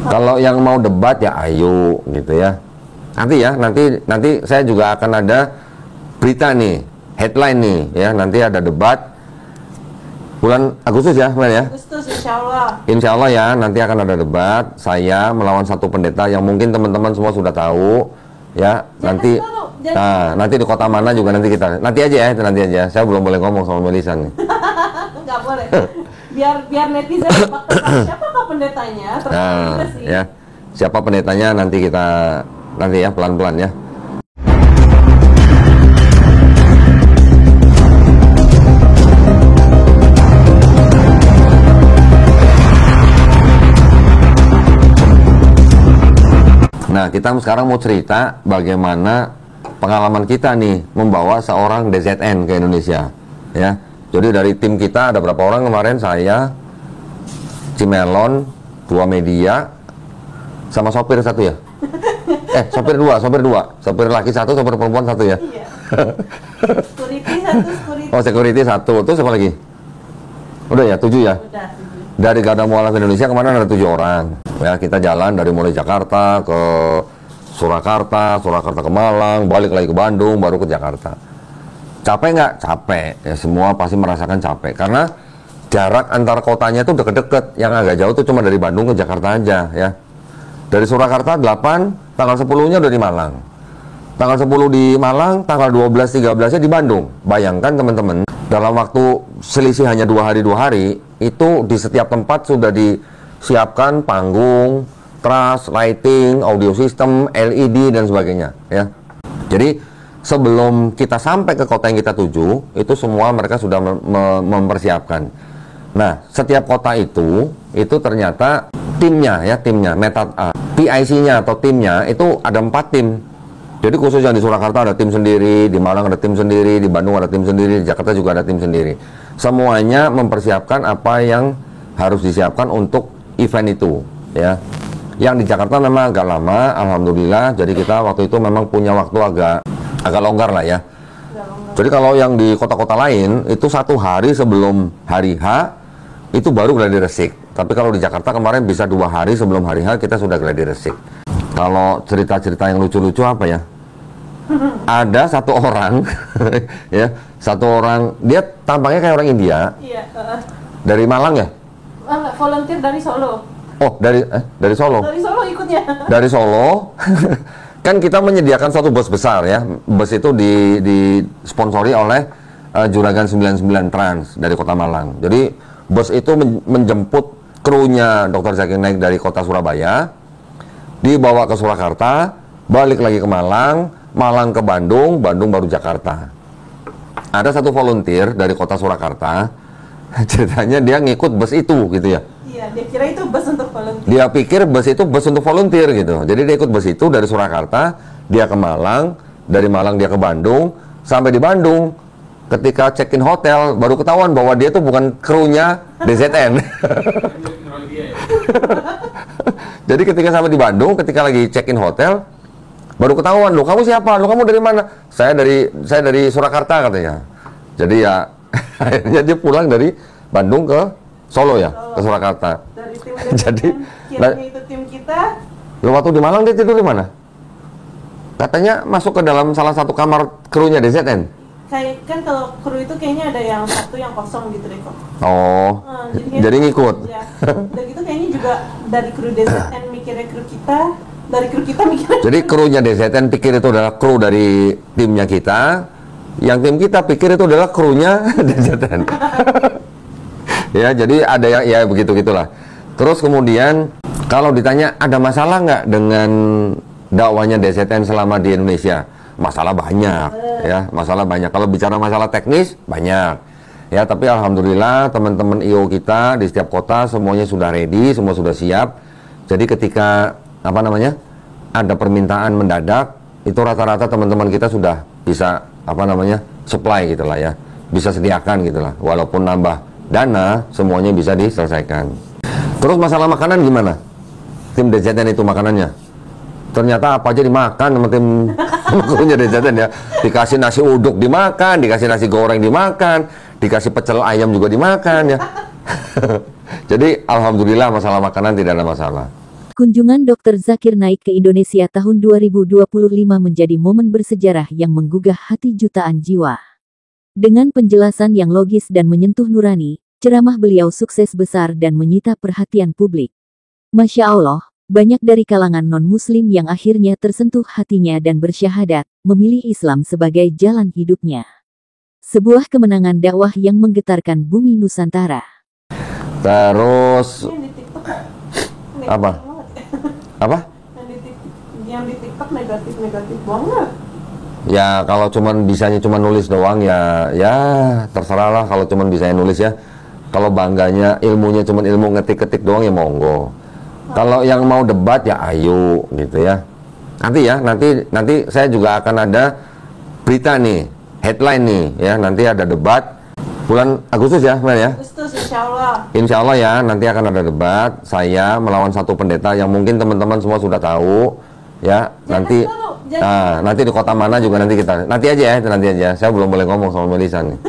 Kalau yang mau debat ya ayo gitu ya. Nanti saya juga akan ada berita nih, headline nih ya. Nanti ada debat bulan Agustus ya, ya. Agustus insya Allah. Insya Allah ya, nanti akan ada debat. Saya melawan satu pendeta yang mungkin teman-teman semua sudah tahu ya. Nanti di kota mana juga nanti aja ya, nanti aja. Saya belum boleh ngomong sama Melisa nih. Nggak boleh. Biar netizen tebak siapakah pendetanya? Sih. Ya. Siapa pendetanya nanti ya pelan-pelan ya. Nah, kita sekarang mau cerita bagaimana pengalaman kita nih membawa seorang DZN ke Indonesia ya. Jadi dari tim kita ada berapa orang kemarin? Saya, Cimelon, 2 media, sama sopir 1 ya? Sopir dua. Sopir laki 1, sopir perempuan 1 ya? Iya. Security 1, Oh, security 1. Terus apa lagi? Udah ya, 7 ya? Udah. Dari Garda Mualaf Indonesia kemarin ada 7 orang. Ya, kita jalan dari mulai Jakarta ke Surakarta ke Malang, balik lagi ke Bandung, baru ke Jakarta. Capek nggak? Capek. Ya, semua pasti merasakan capek. Karena jarak antar kotanya itu deket-deket. Yang agak jauh tuh cuma dari Bandung ke Jakarta aja ya. Dari Surakarta 8, tanggal 10-nya udah di Malang. Tanggal 10 di Malang, tanggal 12, 13-nya di Bandung. Bayangkan teman-teman, dalam waktu selisih hanya 2 hari, itu di setiap tempat sudah disiapkan panggung, truss, lighting, audio system, LED, dan sebagainya ya. Jadi sebelum kita sampai ke kota yang kita tuju, itu semua mereka sudah mempersiapkan. Nah, setiap kota itu ternyata timnya, PIC-nya atau timnya itu ada 4 tim. Jadi khusus yang di Surakarta ada tim sendiri, di Malang ada tim sendiri, di Bandung ada tim sendiri, di Jakarta juga ada tim sendiri. Semuanya mempersiapkan apa yang harus disiapkan untuk event itu ya. Yang di Jakarta memang agak lama, alhamdulillah. Jadi kita waktu itu memang punya waktu agak longgar lah ya. Jadi kalau yang di kota-kota lain itu 1 hari sebelum hari H itu baru gladi resik. Tapi kalau di Jakarta kemarin bisa 2 hari sebelum hari H kita sudah gladi resik. Kalau cerita-cerita yang lucu-lucu apa ya? Ada 1 orang, ya, 1 orang dia tampangnya kayak orang India. Iya. Dari Malang ya? Volunteer dari Solo. Oh, dari Solo. Dari Solo ikutnya. Dari Solo. Kan kita menyediakan suatu bus besar ya. Bus itu disponsori oleh Juragan 99 Trans dari Kota Malang. Jadi bus itu menjemput krunya Dr. Zakir Naik dari kota Surabaya, dibawa ke Surakarta, balik lagi ke Malang, Malang ke Bandung, Bandung baru Jakarta. Ada 1 volunteer dari kota Surakarta, ceritanya dia ngikut bus itu gitu ya. Iya, dia kira itu bus untuk volunteer. Dia pikir bus itu bus untuk volunteer gitu. Jadi dia ikut bus itu dari Surakarta, dia ke Malang, dari Malang dia ke Bandung, sampai di Bandung, ketika check-in hotel, baru ketahuan bahwa dia tuh bukan krunya DZN. Jadi ketika sampai di Bandung, ketika lagi check-in hotel, baru ketahuan, "Loh, kamu siapa? Loh, kamu dari mana?" Saya dari Surakarta," katanya. Jadi ya akhirnya dia pulang dari Bandung ke Solo ya, ke Surakarta. Dari tim Jadi kiranya itu tim kita. Lo waktu di Malang dia tidur di mana? Katanya masuk ke dalam salah satu kamar krunya DZN. Kayak kan kalau kru itu kayaknya ada yang 1 yang kosong gitu deh kok. Oh, jadi ngikut. Ya. Dan gitu kayaknya juga dari kru DZN mikirnya kru kita, dari kru kita mikirnya. Jadi krunya DZN pikir itu adalah kru dari timnya kita, yang tim kita pikir itu adalah krunya DZN. Ya, jadi ada yang ya begitu-gitulah. Terus kemudian kalau ditanya ada masalah nggak dengan dakwanya DZN selama di Indonesia? Masalah banyak, ya, masalah banyak. Kalau bicara masalah teknis, banyak. Ya, tapi alhamdulillah teman-teman IO kita di setiap kota semuanya sudah ready, semua sudah siap. Jadi ketika ada permintaan mendadak, itu rata-rata teman-teman kita sudah bisa supply gitulah ya, bisa sediakan gitulah. Walaupun nambah dana, semuanya bisa diselesaikan. Terus masalah makanan gimana? Tim DZN itu makanannya? Ternyata apa aja dimakan sama tim krunya DZN ya. Dikasih nasi uduk dimakan, dikasih nasi goreng dimakan, dikasih pecel ayam juga dimakan ya. Jadi alhamdulillah masalah makanan tidak ada masalah. Kunjungan Dr. Zakir Naik ke Indonesia tahun 2025 menjadi momen bersejarah yang menggugah hati jutaan jiwa. Dengan penjelasan yang logis dan menyentuh nurani, ceramah beliau sukses besar dan menyita perhatian publik. Masya Allah, banyak dari kalangan non-muslim yang akhirnya tersentuh hatinya dan bersyahadat, memilih Islam sebagai jalan hidupnya. Sebuah kemenangan dakwah yang menggetarkan bumi Nusantara. Terus Yang di TikTok negatif Apa? banget. apa? Yang di TikTok negatif banget. Ya kalau bisanya cuman nulis doang ya terserah lah kalau cuman bisanya nulis ya. Kalau bangganya ilmunya cuman ilmu ngetik-ketik doang ya monggo. Kalau yang mau debat ya ayo gitu ya. Nanti saya juga akan ada berita nih, headline nih ya, nanti ada debat bulan Agustus ya, Mel ya. Agustus insyaallah. Insya Allah ya, nanti akan ada debat saya melawan satu pendeta yang mungkin teman-teman semua sudah tahu ya. Nanti di kota mana juga nanti aja. Saya belum boleh ngomong sama Melisa nih.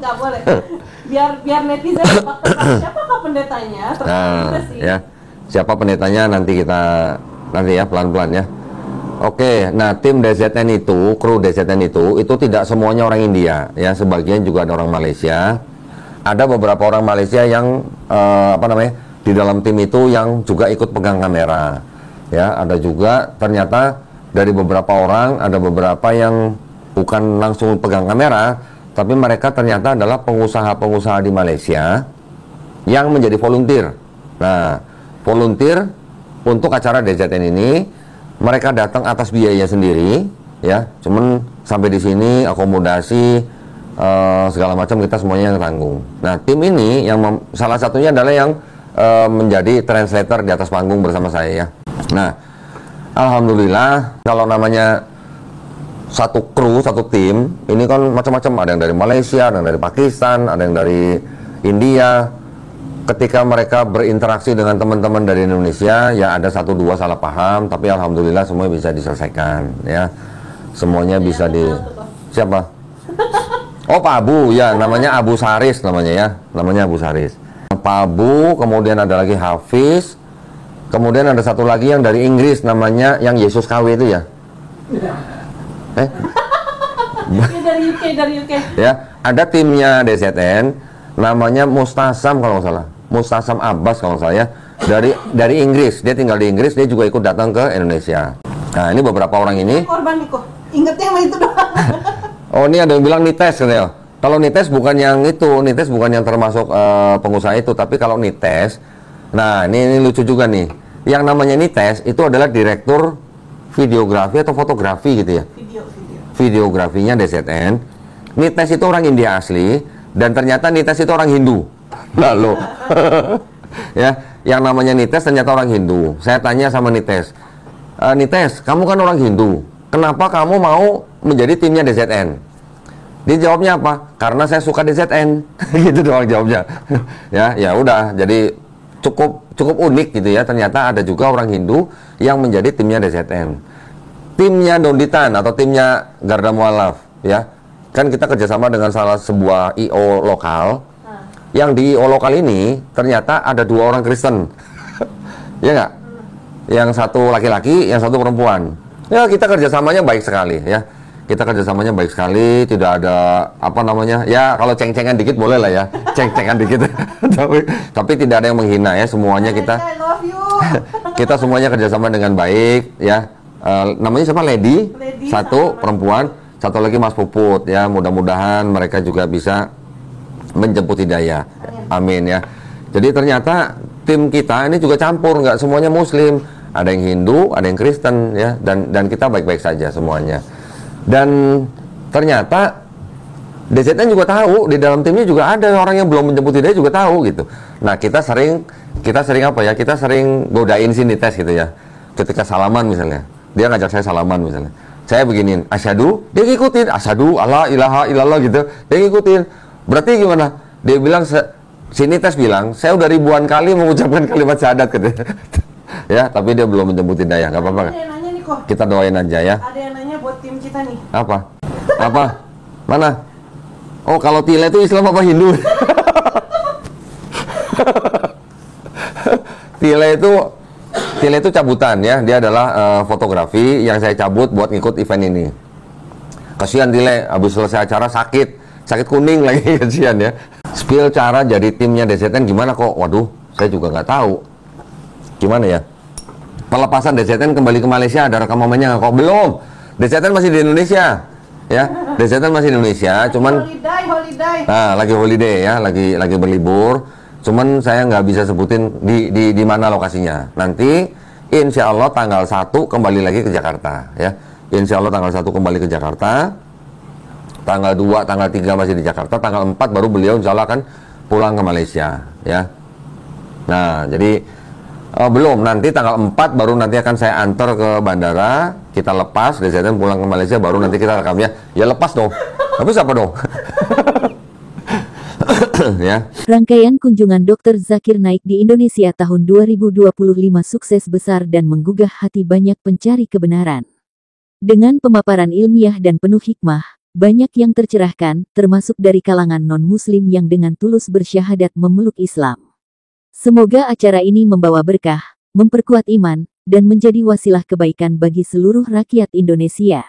Nggak boleh. Biar netizen tebak siapakah pendetanya? Terus sih. Ya. Siapa pendetanya nanti ya pelan-pelan ya. Oke, nah tim DZN itu, kru DZN itu tidak semuanya orang India ya, sebagian juga ada orang Malaysia. Ada beberapa orang Malaysia yang di dalam tim itu yang juga ikut pegang kamera. Ya, ada juga ternyata dari beberapa orang, ada beberapa yang bukan langsung pegang kamera, tapi mereka ternyata adalah pengusaha-pengusaha di Malaysia yang menjadi volunteer. Nah, volunteer untuk acara DZN ini, mereka datang atas biaya sendiri, ya. Cuman sampai di sini akomodasi segala macam kita semuanya yang tanggung. Nah, tim ini salah satunya adalah yang menjadi translator di atas panggung bersama saya ya. Nah, alhamdulillah kalau namanya satu kru, satu tim, ini kan macam-macam, ada yang dari Malaysia, ada yang dari Pakistan, ada yang dari India. Ketika mereka berinteraksi dengan teman-teman dari Indonesia, ya ada 1-2 salah paham, tapi alhamdulillah semua bisa diselesaikan, ya. Semuanya bisa Siapa? Oh, Pak Abu, ya, namanya Abu Saris namanya Abu Saris. Pak Abu, kemudian ada lagi Hafiz, kemudian ada satu lagi yang dari Inggris, namanya yang Yesus KW itu ya. Dari UK. Ya, ada timnya DZN, namanya Mustasam kalau nggak salah. Mustasam Abbas kalau nggak salah ya, dari Inggris. Dia tinggal di Inggris, dia juga ikut datang ke Indonesia. Nah, ini beberapa orang ini. Korban nih kok. Ingatnya sama itu doang. Oh, ini ada yang bilang Nites katanya. Kalau Nites bukan yang itu, Nites bukan yang termasuk pengusaha itu, tapi kalau Nites, nah ini lucu juga nih. Yang namanya Nites itu adalah direktur videografi atau fotografi gitu ya. Videografinya DZN. Nites itu orang India asli, dan ternyata Nites itu orang Hindu. Lalu ya, yang namanya Nites ternyata orang Hindu. Saya tanya sama Nites, Nites, kamu kan orang Hindu, kenapa kamu mau menjadi timnya DZN? Dia jawabnya apa? Karena saya suka DZN. Gitu doang jawabnya. ya udah, jadi cukup unik gitu ya. Ternyata ada juga orang Hindu yang menjadi timnya DZN. Timnya Donditan atau timnya Garda Mualaf ya. Kan kita kerjasama dengan salah sebuah IO lokal. Yang di IO lokal ini ternyata ada 2 orang Kristen. Ya nggak? Yang satu laki-laki, yang satu perempuan. Ya, kita kerjasamanya baik sekali ya. Kita kerjasamanya baik sekali, tidak ada ya kalau ceng-cengan dikit boleh lah ya, ceng-cengan dikit. tapi tidak ada yang menghina ya, semuanya kita kita semuanya kerjasama dengan baik ya. Namanya siapa? Lady satu perempuan, satu lagi Mas Puput ya. Mudah-mudahan mereka juga bisa menjemput hidayah, amin ya. Jadi ternyata tim kita ini juga campur, nggak semuanya Muslim, ada yang Hindu, ada yang Kristen ya, dan kita baik-baik saja semuanya. Dan ternyata DZN juga tahu di dalam timnya juga ada orang yang belum menjemput hidayah juga tahu gitu. Nah, kita sering apa ya? Kita sering godain sini tes gitu ya. Ketika salaman misalnya, dia ngajak saya salaman misalnya. Saya beginin, asyhadu, dia ngikutin, asyhadu alla ilaha illallah gitu. Dia ngikutin. Berarti gimana? Dia bilang sini tes bilang, saya udah ribuan kali mengucapkan kalimat syahadat katanya. Ya, tapi dia belum menjemput hidayah, nggak apa-apa. Ada yang nanya nih kok. Kita doain aja ya. Ada yang nanya buat tim kita nih. Apa? Mana? Oh, kalau Tila itu Islam apa Hindu? Tila itu Tile itu cabutan ya, dia adalah fotografi yang saya cabut buat ngikut event ini. Kasihan Tile, habis selesai acara sakit kuning lagi kasihan ya. Spill cara jadi timnya DZN gimana kok? Waduh, saya juga nggak tahu. Gimana ya? Pelepasan DZN kembali ke Malaysia, ada rekam momennya nggak kok? Belum. DZN masih di Indonesia, ya. DZN masih di Indonesia, cuman holiday. nah lagi holiday ya, lagi berlibur. Cuman saya nggak bisa sebutin di mana lokasinya. Nanti insya Allah tanggal 1 kembali lagi ke Jakarta ya. Insya Allah tanggal 1 kembali ke Jakarta. Tanggal 2, tanggal 3 masih di Jakarta. Tanggal 4 baru beliau insya Allah akan pulang ke Malaysia ya. Nah jadi belum, nanti tanggal 4 baru nanti akan saya antar ke bandara. Kita lepas, DZN pulang ke Malaysia, baru nanti kita rekamnya. Ya lepas dong. Habis apa dong? Ya. Rangkaian kunjungan Dr. Zakir Naik di Indonesia tahun 2025 sukses besar dan menggugah hati banyak pencari kebenaran. Dengan pemaparan ilmiah dan penuh hikmah, banyak yang tercerahkan, termasuk dari kalangan non-muslim yang dengan tulus bersyahadat memeluk Islam. Semoga acara ini membawa berkah, memperkuat iman, dan menjadi wasilah kebaikan bagi seluruh rakyat Indonesia.